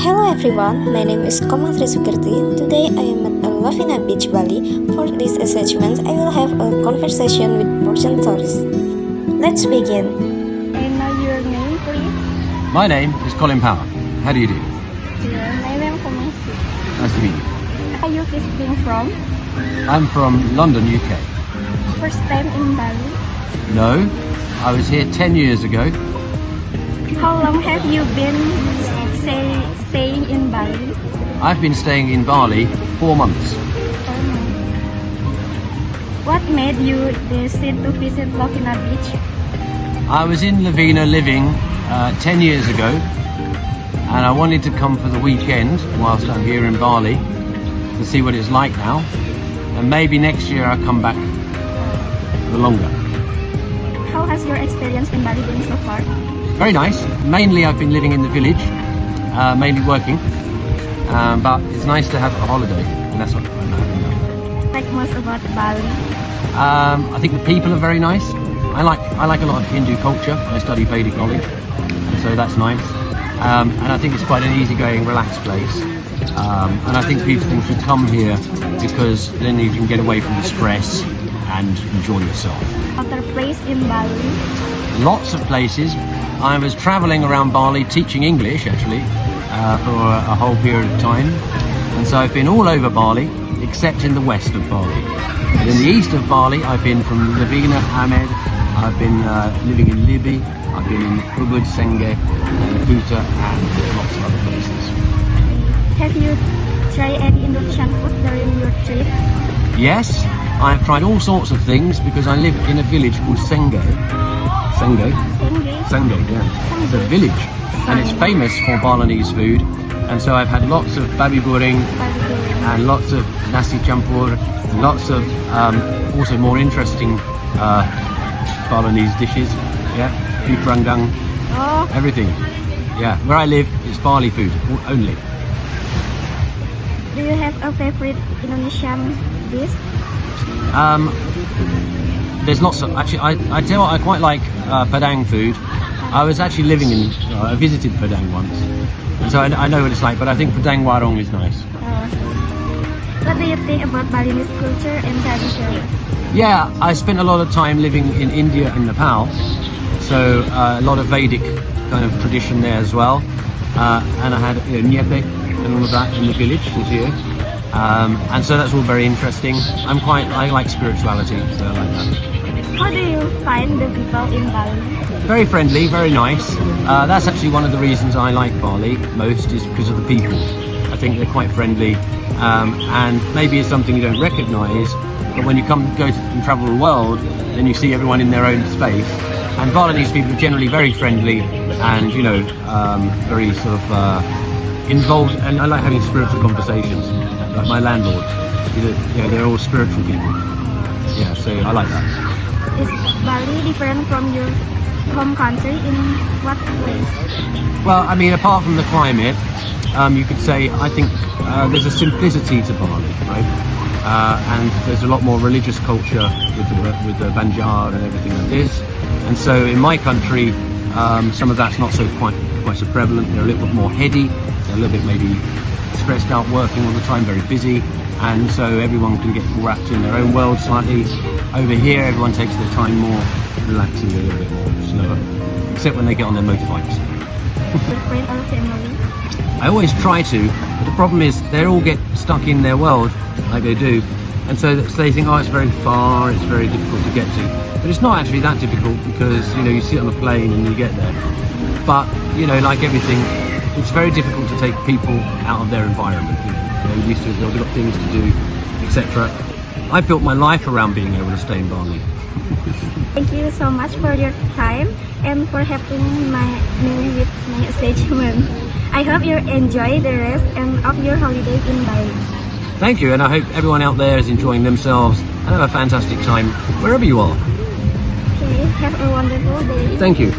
Hello everyone, my name is Sukerti. Today I am at Lavina Beach, Bali. For this assessment, I will have a conversation with person tourists. Let's begin. I know your name, please. My name is Colin Power. How do you do? My name is Komasi. Nice to meet you. Where are you visiting from? I'm from London, UK. First time in Bali. No, I was here 10 years ago. How long have you been staying in Bali? I've been staying in Bali 4 months. What made you decide to visit Lavina Beach? I was in Lavina living 10 years ago, and I wanted to come for the weekend whilst I'm here in Bali to see what it's like now, and maybe next year I'll come back for longer. How has your experience in Bali been so far? Very nice. Mainly I've been living in the village, mainly working, but it's nice to have a holiday, and that's what I'm having now. Like most about Bali? I think the people are very nice. I like a lot of Hindu culture. I study Vedic knowledge, so that's nice. And I think it's quite an easygoing, relaxed place. And I think people should come here because then you can get away from the stress and enjoy yourself. Other place in Bali? Lots of places. I was traveling around Bali teaching English actually for a whole period of time, and so I've been all over Bali except in the west of Bali. And in the east of Bali I've been from Lavina, Hamed, I've been living in Libi, I've been in Ubud, Senge, Kuta, and lots of other places. Have you tried any Indonesian food during your trip? Yes, I've tried all sorts of things because I live in a village called Senge, yeah. It's a village, and it's famous for Balinese food. And so I've had lots of babi goreng and lots of nasi campur, lots of also more interesting Balinese dishes. Yeah, beef rendang, everything. Yeah, where I live it's Bali food only. Do you have a favorite Indonesian dish? There's lots of, actually, I tell you what, I quite like Padang food. I was actually living in, I visited Padang once, and so I know what it's like, but I think Padang Warong is nice. What do you think about Balinese culture and tradition? Yeah, I spent a lot of time living in India and Nepal, so a lot of Vedic kind of tradition there as well, and I had nyepe and all of that in the village this year. And so that's all very interesting. I like spirituality, so I like that. How do you find the people in Bali? Very friendly, very nice. That's actually one of the reasons I like Bali most, is because of the people. I think they're quite friendly, and maybe it's something you don't recognise, but when you go and travel the world, then you see everyone in their own space. And Balinese people are generally very friendly and, you know, very sort of involved, and I like having spiritual conversations. Like my landlord, they're all spiritual people. Yeah, so I like that. Is Bali different from your home country in what ways? Well, I mean, apart from the climate, you could say I think there's a simplicity to Bali, right? And there's a lot more religious culture with the Banjar and everything like this. And so in my country, some of that's not so quite so prevalent. They're a little bit more heady. They're a little bit maybe stressed out, working all the time, very busy, and so everyone can get wrapped in their own world slightly. Over here, everyone takes their time more, relaxing a little bit more slower, except when they get on their motorbikes. Your friend or family? I always try to, but the problem is they all get stuck in their world like they do, and so they think, oh, it's very far, it's very difficult to get to. But it's not actually that difficult, because you sit on a plane and you get there. But like everything, it's very difficult to take people out of their environment. They're used to it, they've got things to do, etc. I built my life around being able to stay in Bali. Thank you so much for your time and for helping me with my assessment. I hope you enjoy the rest of your holiday in Bali. Thank you, and I hope everyone out there is enjoying themselves and have a fantastic time wherever you are. Okay, have a wonderful day. Thank you.